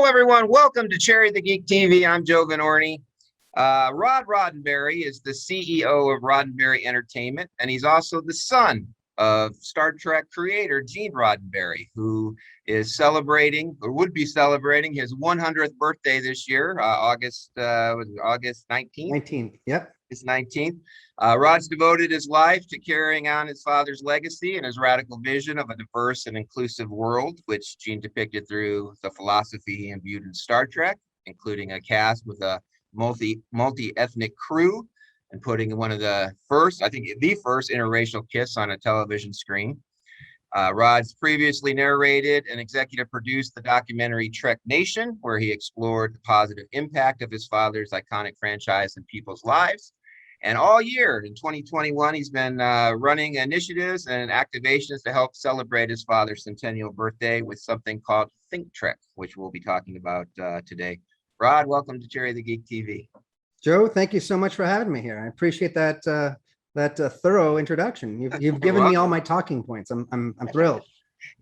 Hello, everyone. Welcome to Cherry the Geek TV. I'm Joe Vanourney. Rod Roddenberry is the CEO of Roddenberry Entertainment, and he's also the son of Star Trek creator Gene Roddenberry, who is celebrating, or would be celebrating, his 100th birthday this year, August 19th. 19th, yep. It's 19th. Rod's devoted his life to carrying on his father's legacy and his radical vision of a diverse and inclusive world, which Gene depicted through the philosophy he imbued in Star Trek, including a cast with a multi-ethnic crew and putting one of the first, I think the first interracial kiss on a television screen. Rod's previously narrated and executive produced the documentary Trek Nation, where he explored the positive impact of his father's iconic franchise in people's lives. And all year in 2021, he's been running initiatives and activations to help celebrate his father's Centennial Birthday with something called Think Trek, which we'll be talking about today. Rod, welcome to Cherry the Geek TV. Joe, thank you so much for having me here. I appreciate that thorough introduction. You've given me all my talking points. I'm thrilled.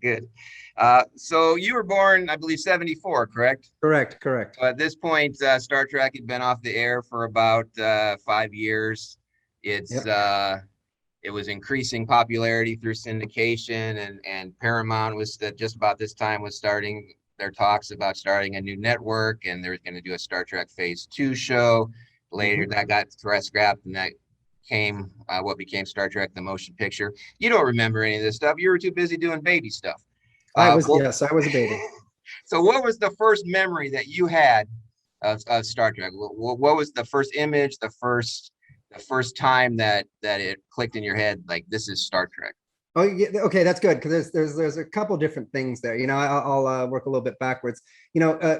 Good. So you were born, I believe, 74, correct? Correct. At this point, Star Trek had been off the air for about 5 years. It was increasing popularity through syndication, and Paramount was just about this time was starting their talks about starting a new network, and they were going to do a Star Trek Phase 2 show. Later, that got scrapped, and that came what became Star Trek: The Motion Picture. You don't remember any of this stuff. You were too busy doing baby stuff. Yes, I was a baby. So what was the first memory that you had of Star Trek? What was the first image, the first time that it clicked in your head, like, this is Star Trek? Oh, yeah, okay, that's good, because there's a couple different things there. I'll work a little bit backwards.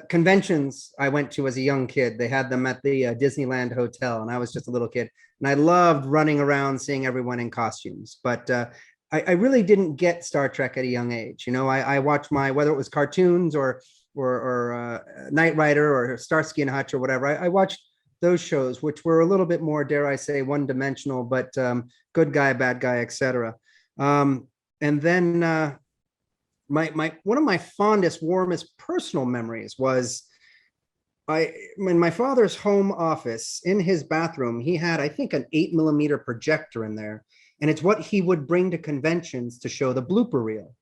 Conventions I went to as a young kid, they had them at the Disneyland Hotel, and I was just a little kid, and I loved running around seeing everyone in costumes. But I really didn't get Star Trek at a young age. I watched whether it was cartoons or Knight Rider or Starsky and Hutch or whatever. I watched those shows, which were a little bit more, dare I say, one-dimensional, but good guy, bad guy, etc. And then one of my fondest, warmest personal memories was in my father's home office. In his bathroom, he had, I think, an 8mm projector in there, and it's what he would bring to conventions to show the blooper reel.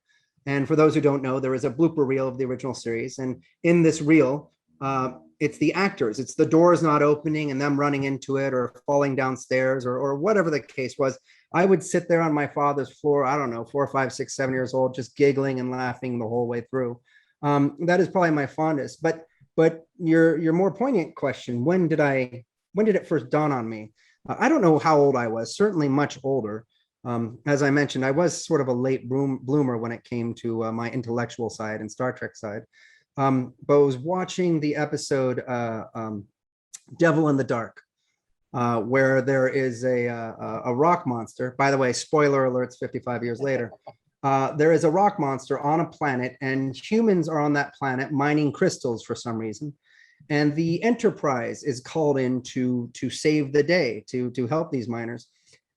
And for those who don't know, there is a blooper reel of the original series, and in this reel, it's the actors. It's the doors not opening and them running into it or falling downstairs or whatever the case was. I would sit there on my father's floor, I don't know, 4, 5, 6, 7 years old, just giggling and laughing the whole way through. That is probably my fondest. But your more poignant question, when did it first dawn on me? I don't know how old I was, certainly much older. As I mentioned, I was sort of a late bloomer when it came to my intellectual side and Star Trek side. But I was watching the episode Devil in the Dark, where there is a rock monster. By the way, spoiler alerts 55 years later. There is a rock monster on a planet, and humans are on that planet mining crystals for some reason. And the Enterprise is called in to save the day, to help these miners.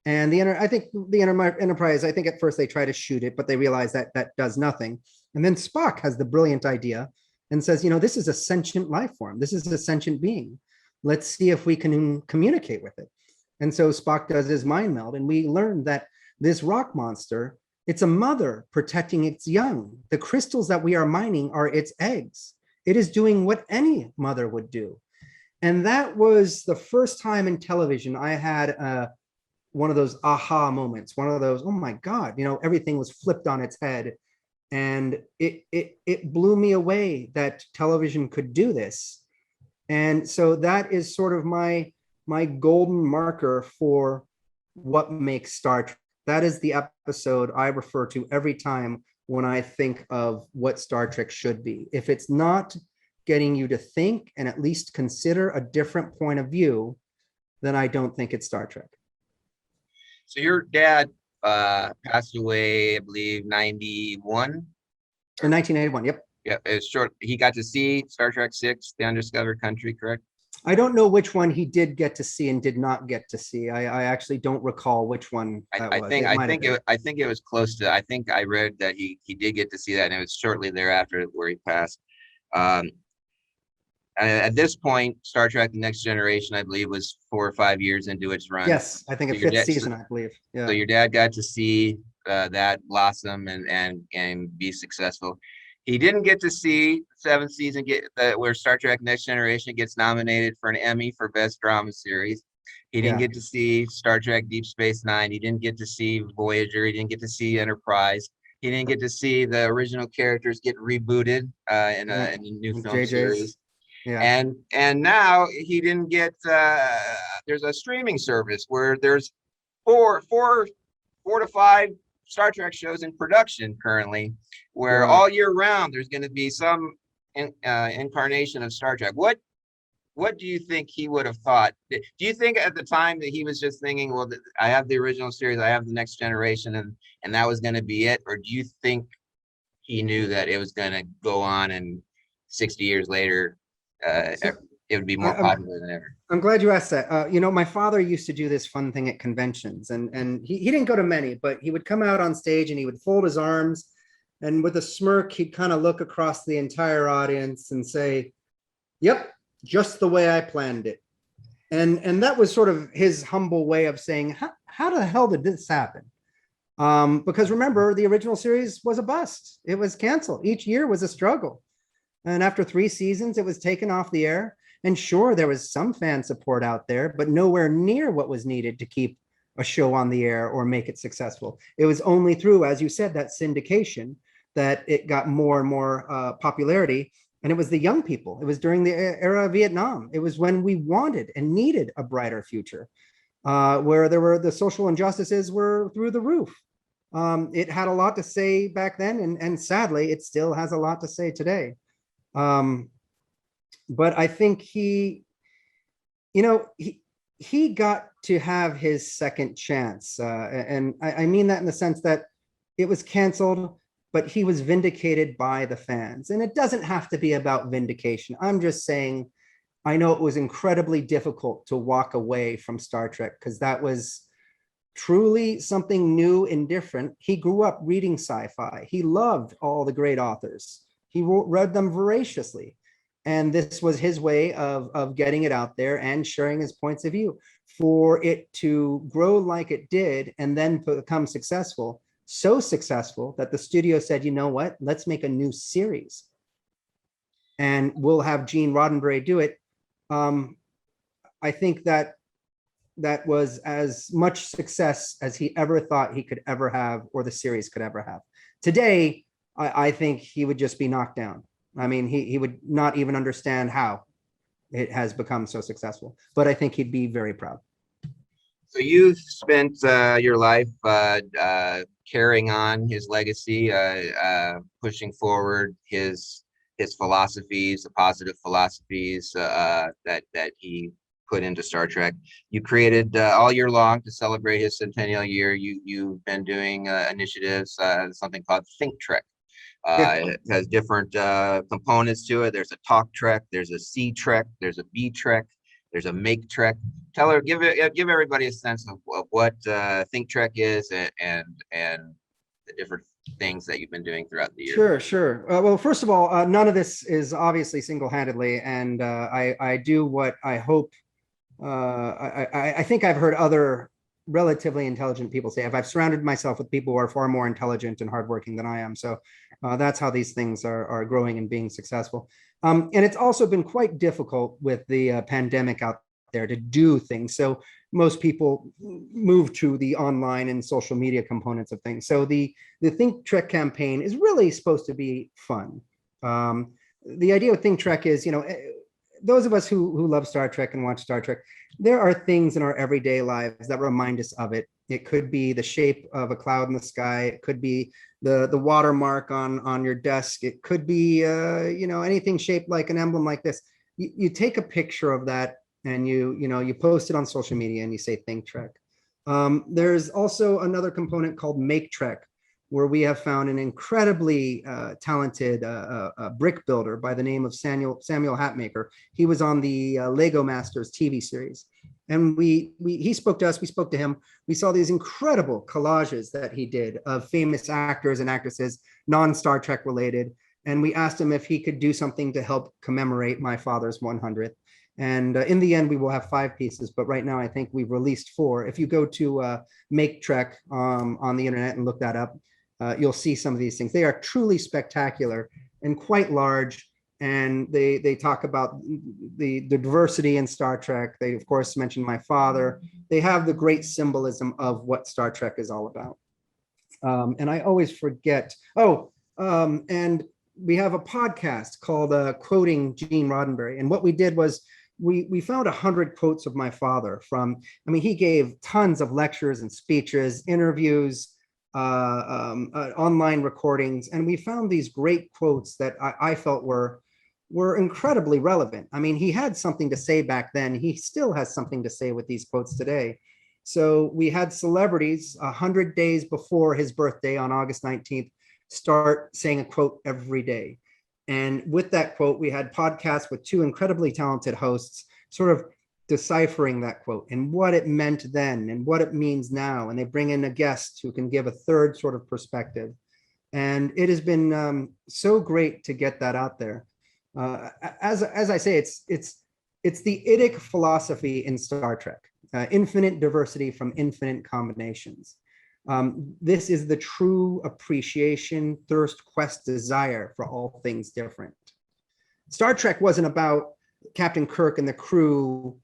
And I think the Enterprise, I think at first they try to shoot it, but they realize that does nothing. And then Spock has the brilliant idea and says, this is a sentient life form. This is a sentient being. Let's see if we can communicate with it. And so Spock does his mind meld, and we learn that this rock monster, it's a mother protecting its young. The crystals that we are mining are its eggs. It is doing what any mother would do. And that was the first time in television I had one of those aha moments, one of those, oh my God, everything was flipped on its head. And it blew me away that television could do this. And so that is sort of my golden marker for what makes Star Trek. That is the episode I refer to every time when I think of what Star Trek should be. If it's not getting you to think and at least consider a different point of view, then I don't think it's Star Trek. So your dad passed away, I believe, 91? Or 1981, yep. Yeah, it's short. He got to see Star Trek 6, The Undiscovered Country, correct? I don't know which one he did get to see and did not get to see. I actually don't recall which one that was. I think it was close to. I think I read that he did get to see that, and it was shortly thereafter where he passed. At this point, Star Trek: The Next Generation, I believe, was 4 or 5 years into its run. Yes, I think So a fifth season, I believe. so Yeah. your dad got to see that blossom and be successful. He didn't get to see seventh season where Star Trek: Next Generation gets nominated for an Emmy for Best Drama Series. He didn't Yeah. get to see Star Trek: Deep Space Nine. He didn't get to see Voyager. He didn't get to see Enterprise. He didn't get to see the original characters get rebooted Yeah. in a new With film JJ's. series. Yeah. And now he didn't get there's a streaming service where there's four to five Star Trek shows in production currently, where Wow. all year round there's going to be some incarnation of Star Trek. What do you think he would have thought? Do you think at the time that he was just thinking, well, I have the original series, I have the Next Generation, and that was going to be it, or do you think he knew that it was going to go on, and 60 years later, So it would be I, more I'm popular than ever? I'm glad you asked that. My father used to do this fun thing at conventions, and he didn't go to many, but he would come out on stage and he would fold his arms, and with a smirk, he'd kind of look across the entire audience and say, "Yep, just the way I planned it." And that was sort of his humble way of saying, how the hell did this happen? Because remember, the original series was a bust. It was canceled. Each year was a struggle. And after 3 seasons, it was taken off the air. And sure, there was some fan support out there, but nowhere near what was needed to keep a show on the air or make it successful. It was only through, as you said, that syndication that it got more and more popularity. And it was the young people. It was during the era of Vietnam. It was when we wanted and needed a brighter future, where the social injustices were through the roof. It had a lot to say back then, and sadly, it still has a lot to say today. Um, but I think you know, he got to have his second chance. And I mean that in the sense that it was canceled, but he was vindicated by the fans. And it doesn't have to be about vindication. I'm just saying, I know it was incredibly difficult to walk away from Star Trek because that was truly something new and different. He grew up reading sci-fi. He loved all the great authors. He read them voraciously. And this was his way of getting it out there and sharing his points of view. For it to grow like it did and then become successful, so successful that the studio said, you know what, let's make a new series. And we'll have Gene Roddenberry do it. I think that was as much success as he ever thought he could ever have, or the series could ever have. Today, I think he would just be knocked down. I mean, he would not even understand how it has become so successful, but I think he'd be very proud. So you've spent your life carrying on his legacy, pushing forward his philosophies, the positive philosophies that he put into Star Trek. You created all year long to celebrate his centennial year. You've been doing initiatives, something called Think Trek. Yeah. It has different components to it. There's a talk trek, there's a see trek, there's a be trek, there's a make trek. Give everybody a sense of what Think Trek is and the different things that you've been doing throughout the year. Sure. Well, first of all, none of this is obviously single-handedly, and I do what I hope. I think I've heard other relatively intelligent people say, I've surrounded myself with people who are far more intelligent and hardworking than I am. So that's how these things are growing and being successful. And it's also been quite difficult with the pandemic out there to do things. So most people move to the online and social media components of things. So the Think Trek campaign is really supposed to be fun. The idea of Think Trek is, those of us who love Star Trek and watch Star Trek, there are things in our everyday lives that remind us of it. It could be the shape of a cloud in the sky. It could be the watermark on your desk. It could be anything shaped like an emblem like this. You take a picture of that and you post it on social media and you say Think Trek. There's also another component called Make Trek, where we have found an incredibly talented brick builder by the name of Samuel Hatmaker. He was on the Lego Masters TV series. And he spoke to us, we spoke to him. We saw these incredible collages that he did of famous actors and actresses, non-Star Trek related. And we asked him if he could do something to help commemorate my father's 100th. And in the end, we will have 5 pieces, but right now I think we've released 4. If you go to Make Trek on the internet and look that up, you'll see some of these things. They are truly spectacular and quite large. And they talk about the diversity in Star Trek. They, of course, mention my father. They have the great symbolism of what Star Trek is all about. And I always forget. And we have a podcast called Quoting Gene Roddenberry. And what we did was we found 100 quotes of my father from, I mean, he gave tons of lectures and speeches, interviews, online recordings, and we found these great quotes that I felt were incredibly relevant. I mean, he had something to say back then. He still has something to say with these quotes today. So we had celebrities 100 days before his birthday on August 19th start saying a quote every day. And with that quote, we had podcasts with 2 incredibly talented hosts sort of deciphering that quote and what it meant then and what it means now. And they bring in a guest who can give a third sort of perspective. And it has been so great to get that out there. As I say, it's the IDIC philosophy in Star Trek, infinite diversity from infinite combinations. This is the true appreciation, thirst, quest, desire for all things different. Star Trek wasn't about Captain Kirk and the crew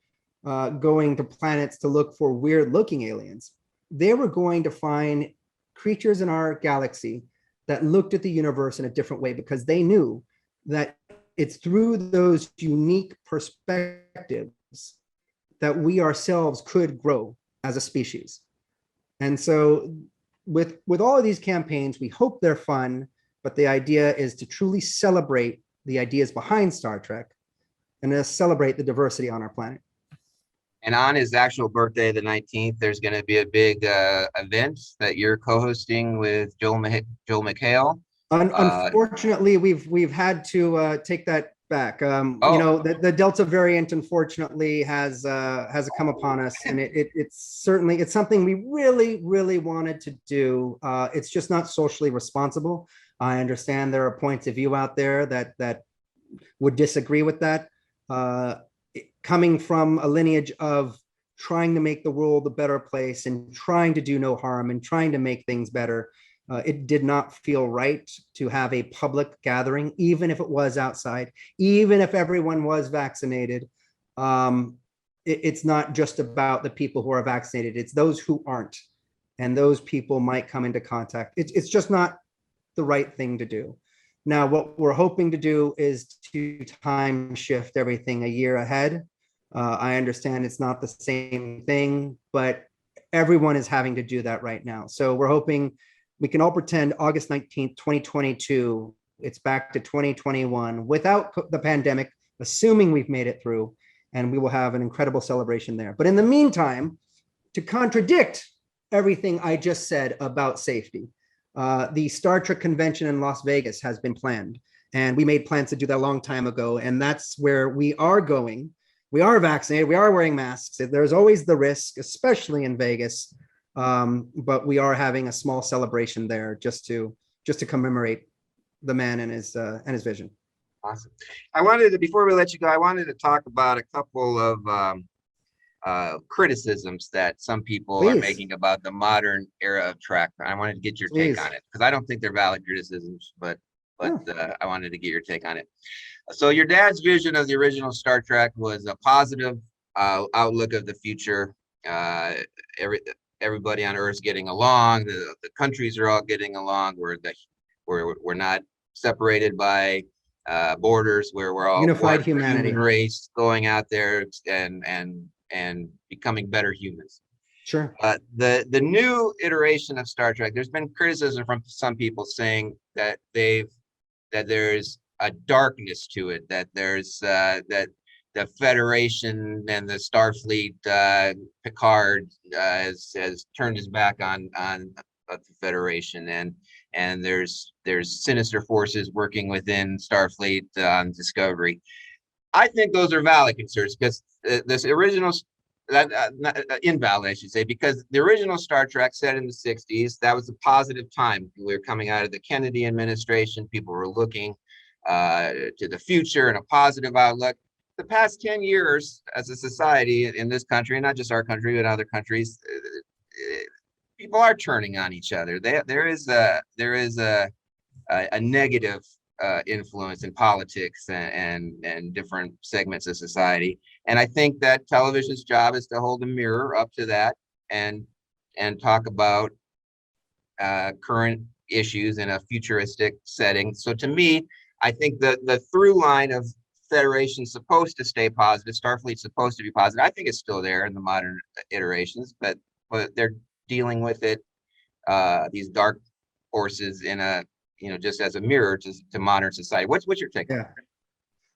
going to planets to look for weird looking aliens. They were going to find creatures in our galaxy that looked at the universe in a different way, because they knew that it's through those unique perspectives that we ourselves could grow as a species. And so with all of these campaigns, we hope they're fun, but the idea is to truly celebrate the ideas behind Star Trek and to celebrate the diversity on our planet. And on his actual birthday, the 19th, there's going to be a big event that you're co-hosting with Joel McHale. Unfortunately, we've had to take that back. You know, the Delta variant, unfortunately, has come upon us, and it's certainly something we really wanted to do. It's just not socially responsible. I understand there are points of view out there that would disagree with that. Coming from a lineage of trying to make the world a better place and trying to do no harm and trying to make things better, it did not feel right to have a public gathering, even if it was outside, even if everyone was vaccinated. It's not just about the people who are vaccinated, it's those who aren't. And those people might come into contact. It's just not the right thing to do. Now, what we're hoping to do is to time shift everything a year ahead. I understand it's not the same thing, but everyone is having to do that right now. So we're hoping we can all pretend August 19th, 2022, it's back to 2021 without the pandemic, assuming we've made it through, and we will have an incredible celebration there. But in the meantime, to contradict everything I just said about safety, the Star Trek convention in Las Vegas has been planned, and we made plans to do that a long time ago. And that's where we are going. We are vaccinated. We are wearing masks. There's always the risk, especially in Vegas. But we are having a small celebration there just to commemorate the man and his vision. Awesome. Before we let you go, I wanted to talk about a couple of criticisms that some people are making about the modern era of Trek. I wanted to get your take on it, because I don't think they're valid criticisms, but I wanted to get your take on it. So your dad's vision of the original Star Trek was a positive outlook of the future. Everybody on Earth's getting along. The countries are all getting along. We're not separated by borders. Where we're all unified humanity, human race going out there and becoming better humans. Sure. The new iteration of Star Trek, there's been criticism from some people saying that there's a darkness to it, that there's that the Federation and the Starfleet, Picard has turned his back on the Federation, and there's sinister forces working within Starfleet on Discovery. I think those are valid concerns, because this original invalid, I should say, because the original Star Trek set in the 60s, that was a positive time. We were coming out of the Kennedy administration. People were looking to the future and a positive outlook. The past 10 years as a society in this country, and not just our country, but other countries, people are turning on each other. There is a negative influence in politics and different segments of society. And I think that television's job is to hold a mirror up to that and talk about current issues in a futuristic setting. So to me, I think the through line of Federation's supposed to stay positive, Starfleet's supposed to be positive. I think it's still there in the modern iterations, but they're dealing with it, these dark forces in a, just as a mirror to modern society. What's your take? Yeah.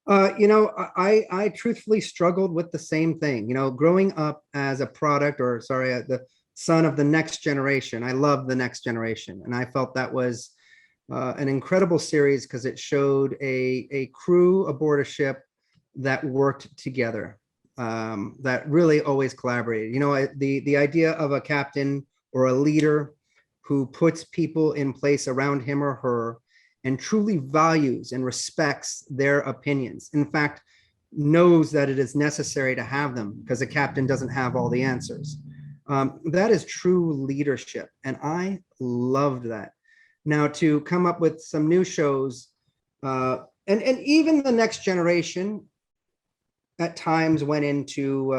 I truthfully struggled with the same thing, growing up as a product the son of the next generation. I love the next generation. And I felt that was an incredible series because it showed a crew aboard a ship that worked together, that really always collaborated. The idea of a captain or a leader who puts people in place around him or her and truly values and respects their opinions. In fact, knows that it is necessary to have them because a captain doesn't have all the answers. That is true leadership. And I loved that. Now to come up with some new shows, and even the next generation at times went into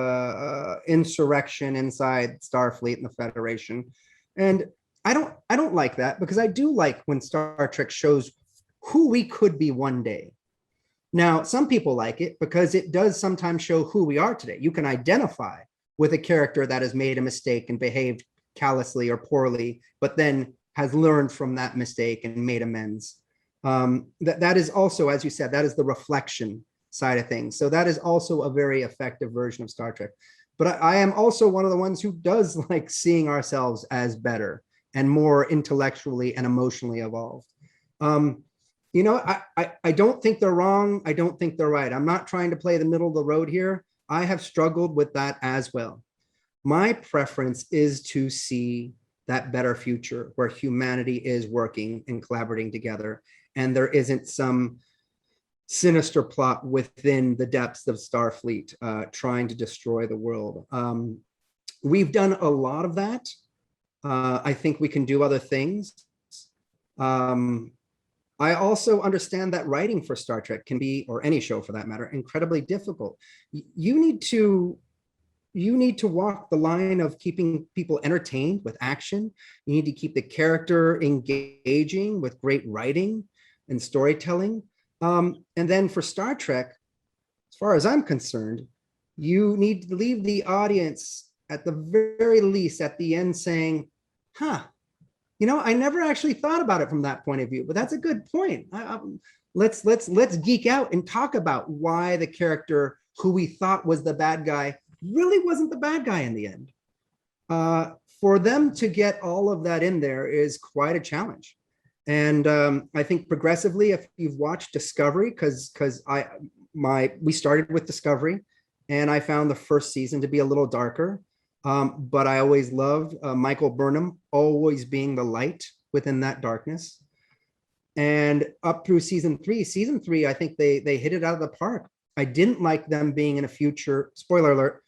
insurrection inside Starfleet and the Federation. And I don't like that, because I do like when Star Trek shows who we could be one day. Now, some people like it because it does sometimes show who we are today. You can identify with a character that has made a mistake and behaved callously or poorly, but then has learned from that mistake and made amends. That is also, as you said, that is the reflection side of things. So that is also a very effective version of Star Trek. But I am also one of the ones who does like seeing ourselves as better and more intellectually and emotionally evolved. I don't think they're wrong. I don't think they're right. I'm not trying to play the middle of the road here. I have struggled with that as well. My preference is to see that better future where humanity is working and collaborating together, and there isn't some sinister plot within the depths of Starfleet trying to destroy the world. We've done a lot of that. I think we can do other things. I also understand that writing for Star Trek can be, or any show for that matter, incredibly difficult. You need to walk the line of keeping people entertained with action. You need to keep the character engaging with great writing and storytelling. And then for Star Trek, as far as I'm concerned, you need to leave the audience at the very least at the end saying, I never actually thought about it from that point of view, but that's a good point. Let's geek out and talk about why the character who we thought was the bad guy really wasn't the bad guy in the end. For them to get all of that in there is quite a challenge. And I think progressively, if you've watched Discovery, because we started with Discovery, and I found the first season to be a little darker. But I always loved Michael Burnham always being the light within that darkness. And up through season three, I think they hit it out of the park. I didn't like them being in a future, spoiler alert,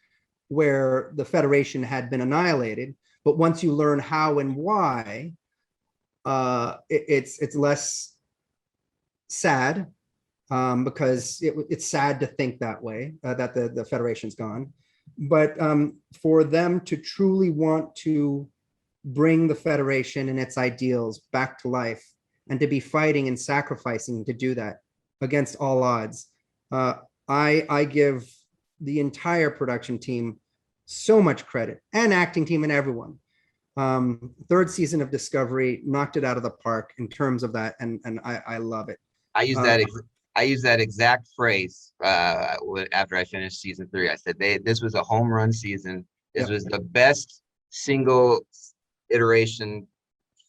where the Federation had been annihilated. But once you learn how and why, it's less sad, because it's sad to think that way, that the Federation's gone. But for them to truly want to bring the Federation and its ideals back to life, and to be fighting and sacrificing to do that against all odds, I give the entire production team so much credit, and acting team and everyone. Third season of Discovery knocked it out of the park in terms of that, and I love it. I use that exact phrase after I finished season 3. I said this was a home run season. This was the best single iteration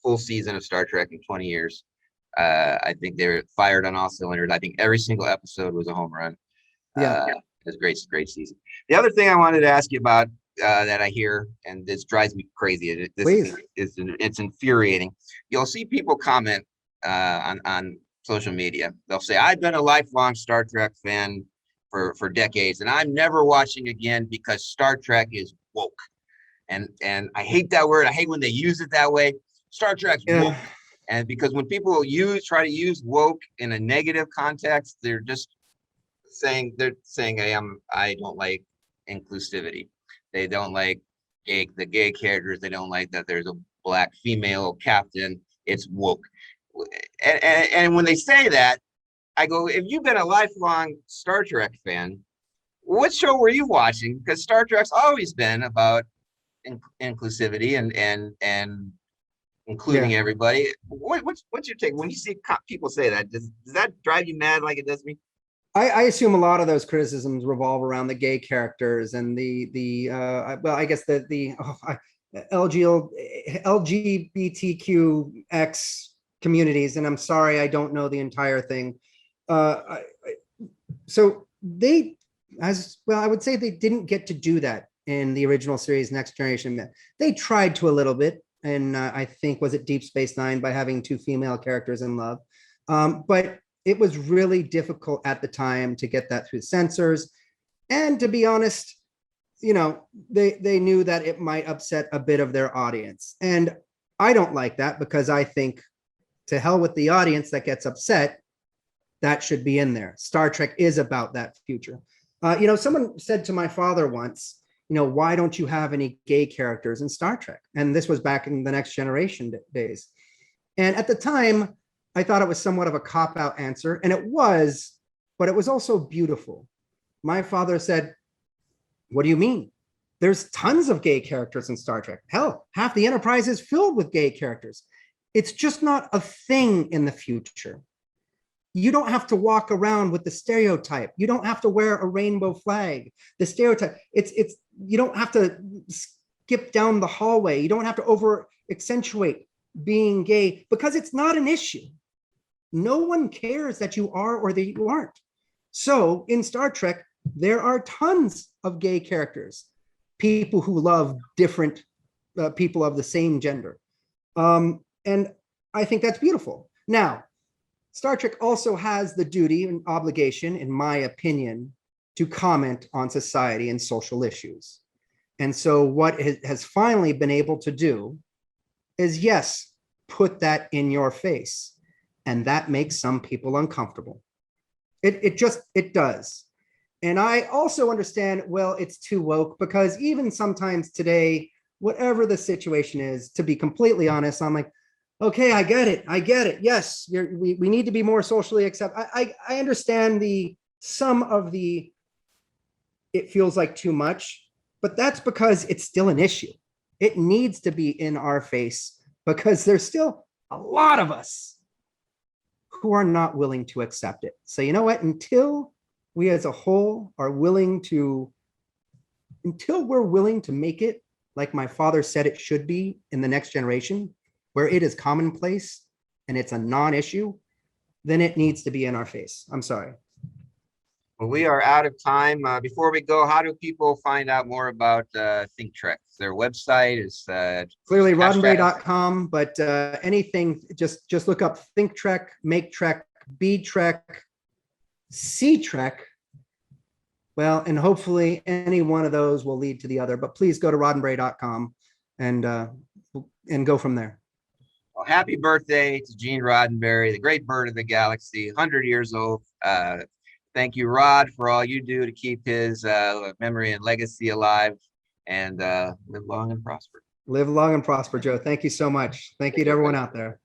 full season of Star Trek in 20 years. I think they were fired on all cylinders. I think every single episode was a home run. It was great season. The other thing I wanted to ask you about that I hear, and this drives me crazy, it's infuriating. You'll see people comment on social media. They'll say, I've been a lifelong Star Trek fan for decades, and I'm never watching again because Star Trek is woke. And I hate that word. I hate when they use it that way. Star Trek's woke. Yeah. And because when people try to use woke in a negative context, they're saying, hey, I don't like inclusivity. They don't like the gay characters. They don't like that there's a Black female captain. It's woke. And when they say that, I go, if you've been a lifelong Star Trek fan, what show were you watching? Because Star Trek's always been about inclusivity and including everybody. What's your take when you see people say that? Does that drive you mad like it does me? I assume a lot of those criticisms revolve around the gay characters and well, I guess LGBTQX communities. And I'm sorry, I don't know the entire thing. So I would say they didn't get to do that in the original series Next Generation. They tried to a little bit, and I think, was it Deep Space Nine, by having two female characters in love. But it was really difficult at the time to get that through censors. And to be honest, they knew that it might upset a bit of their audience. And I don't like that, because I think, to hell with the audience that gets upset, that should be in there. Star Trek is about that future. Someone said to my father once, why don't you have any gay characters in Star Trek? And this was back in the Next Generation days. And at the time, I thought it was somewhat of a cop-out answer, and it was, but it was also beautiful. My father said, what do you mean? There's tons of gay characters in Star Trek. Hell, half the Enterprise is filled with gay characters. It's just not a thing in the future. You don't have to walk around with the stereotype. You don't have to wear a rainbow flag. The stereotype, you don't have to skip down the hallway. You don't have to over accentuate being gay, because it's not an issue. No one cares that you are or that you aren't. So in Star Trek, there are tons of gay characters, people who love different people of the same gender. And I think that's beautiful. Now, Star Trek also has the duty and obligation, in my opinion, to comment on society and social issues. And so what it has finally been able to do is, yes, put that in your face. And that makes some people uncomfortable. It does. And I also understand, well, it's too woke, because even sometimes today, whatever the situation is, to be completely honest, I'm like, okay, I get it. Yes, we need to be more socially accepted. I understand some of the, it feels like too much, but that's because it's still an issue. It needs to be in our face, because there's still a lot of us who are not willing to accept it. So you know what? Until we as a whole are willing to, until we're willing to make it like my father said it should be in the Next Generation, where it is commonplace and it's a non-issue, then it needs to be in our face. I'm sorry. Well, we are out of time. Before we go, how do people find out more about Think Trek? Their website is clearly Roddenberry.com, but anything, just look up Think Trek, Make Trek, Be Trek, See Trek. Well, and hopefully any one of those will lead to the other, but please go to Roddenberry.com and go from there. Well, happy birthday to Gene Roddenberry, the great bird of the galaxy, 100 years old. Thank you, Rod, for all you do to keep his memory and legacy alive, and live long and prosper. Live long and prosper, Joe. Thank you so much. Thank you to everyone out there.